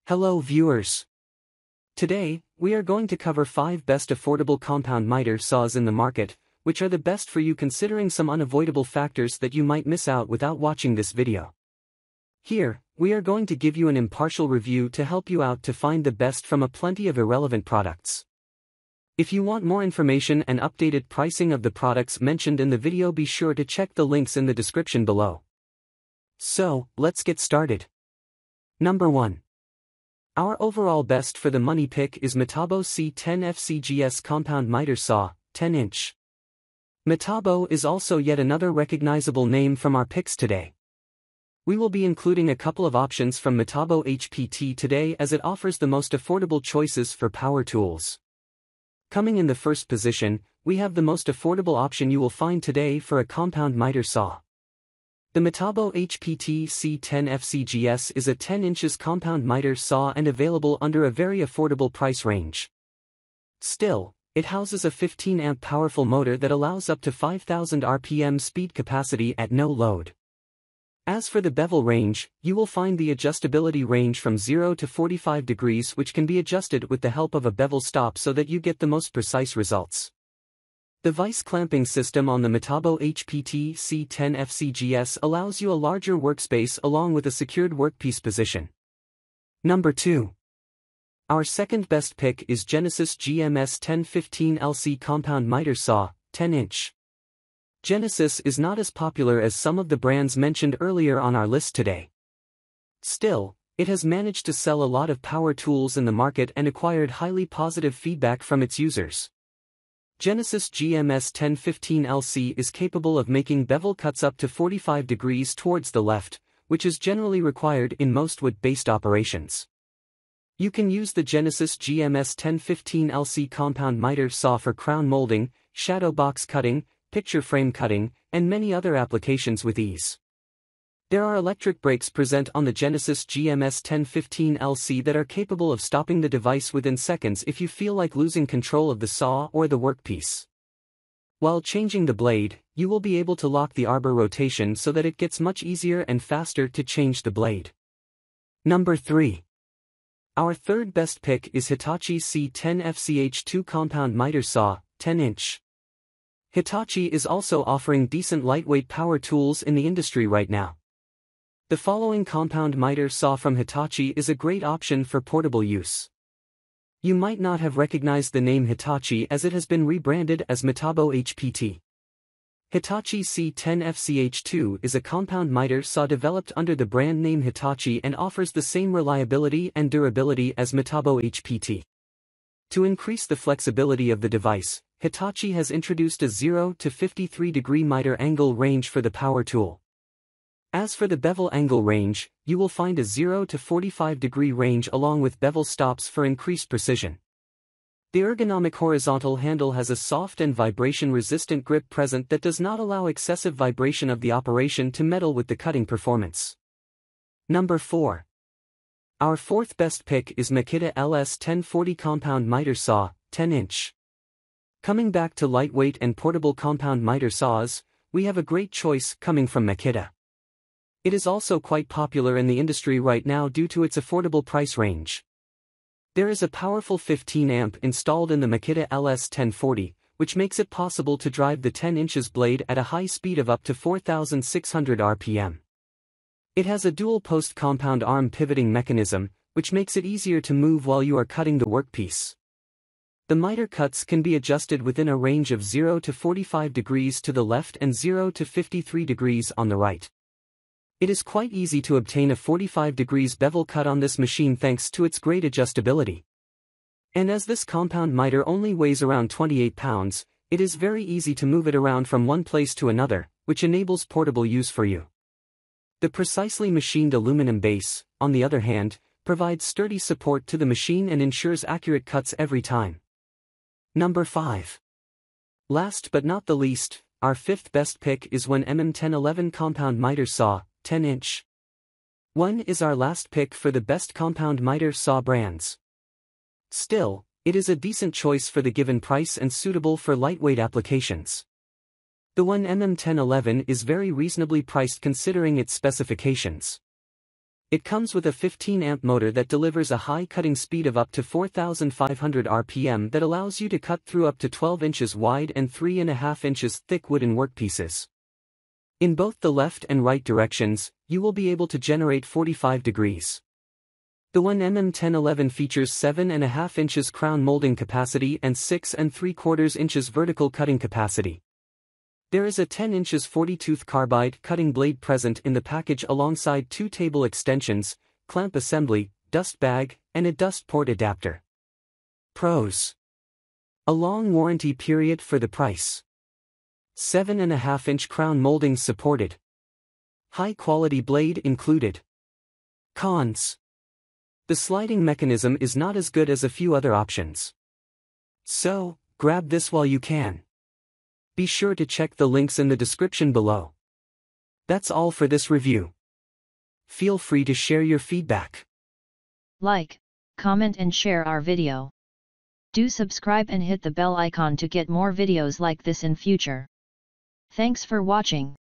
Hello viewers. Today, we are going to cover 5 best affordable compound miter saws in the market, which are the best for you considering some unavoidable factors that you might miss out without watching this video. Here, we are going to give you an impartial review to help you out to find the best from a plenty of irrelevant products. If you want more information and updated pricing of the products mentioned in the video, be sure to check the links in the description below. So, let's get started. Number 1. Our overall best for the money pick is Metabo C10 FCGS Compound Miter Saw, 10-inch. Metabo is also yet another recognizable name from our picks today. We will be including a couple of options from Metabo HPT today as it offers the most affordable choices for power tools. Coming in the first position, we have the most affordable option you will find today for a compound miter saw. The Metabo HPT C10 FCGS is a 10 inches compound miter saw and available under a very affordable price range. Still, it houses a 15 amp powerful motor that allows up to 5,000 RPM speed capacity at no load. As for the bevel range, you will find the adjustability range from 0 to 45 degrees, which can be adjusted with the help of a bevel stop so that you get the most precise results. The vice clamping system on the Metabo HPT C10 FCGS allows you a larger workspace along with a secured workpiece position. Number 2. Our second best pick is Genesis GMS 1015 LC Compound Miter Saw, 10-inch. Genesis is not as popular as some of the brands mentioned earlier on our list today. Still, it has managed to sell a lot of power tools in the market and acquired highly positive feedback from its users. Genesis GMS 1015 LC is capable of making bevel cuts up to 45 degrees towards the left, which is generally required in most wood-based operations. You can use the Genesis GMS 1015 LC Compound Miter Saw for crown molding, shadow box cutting, picture frame cutting, and many other applications with ease. There are electric brakes present on the Genesis GMS 1015 LC that are capable of stopping the device within seconds if you feel like losing control of the saw or the workpiece. While changing the blade, you will be able to lock the arbor rotation so that it gets much easier and faster to change the blade. Number 3. Our third best pick is Hitachi C10 FCH2 Compound Miter Saw, 10-inch. Hitachi is also offering decent lightweight power tools in the industry right now. The following compound miter saw from Hitachi is a great option for portable use. You might not have recognized the name Hitachi as it has been rebranded as Metabo HPT. Hitachi C10 FCH2 is a compound miter saw developed under the brand name Hitachi and offers the same reliability and durability as Metabo HPT. To increase the flexibility of the device, Hitachi has introduced a 0 to 53 degree miter angle range for the power tool. As for the bevel angle range, you will find a 0 to 45 degree range along with bevel stops for increased precision. The ergonomic horizontal handle has a soft and vibration-resistant grip present that does not allow excessive vibration of the operation to meddle with the cutting performance. Number 4. Our fourth best pick is Makita LS 1040 Compound Miter Saw, 10-inch. Coming back to lightweight and portable compound miter saws, we have a great choice coming from Makita. It is also quite popular in the industry right now due to its affordable price range. There is a powerful 15 amp installed in the Makita LS 1040, which makes it possible to drive the 10 inches blade at a high speed of up to 4,600 RPM. It has a dual-post compound arm pivoting mechanism, which makes it easier to move while you are cutting the workpiece. The miter cuts can be adjusted within a range of 0 to 45 degrees to the left and 0 to 53 degrees on the right. It is quite easy to obtain a 45 degrees bevel cut on this machine thanks to its great adjustability. And as this compound miter only weighs around 28 pounds, it is very easy to move it around from one place to another, which enables portable use for you. The precisely machined aluminum base, on the other hand, provides sturdy support to the machine and ensures accurate cuts every time. Number 5. Last but not the least, our fifth best pick is MM1011 Compound Miter Saw, 10-inch. One is our last pick for the best compound miter saw brands. Still, it is a decent choice for the given price and suitable for lightweight applications. The 1mm1011 is very reasonably priced considering its specifications. It comes with a 15-amp motor that delivers a high cutting speed of up to 4,500 RPM that allows you to cut through up to 12 inches wide and 3.5 inches thick wooden workpieces. In both the left and right directions, you will be able to generate 45 degrees. The 1mm1011 features 7.5 inches crown molding capacity and 6 3/4 inches vertical cutting capacity. There is a 10 inches 40-tooth carbide cutting blade present in the package alongside 2 table extensions, clamp assembly, dust bag, and a dust port adapter. Pros: a long warranty period for the price. 7.5-inch crown molding supported. High-quality blade included. Cons: the sliding mechanism is not as good as a few other options. So, grab this while you can. Be sure to check the links in the description below. That's all for this review. Feel free to share your feedback. Like, comment and share our video. Do subscribe and hit the bell icon to get more videos like this in future. Thanks for watching.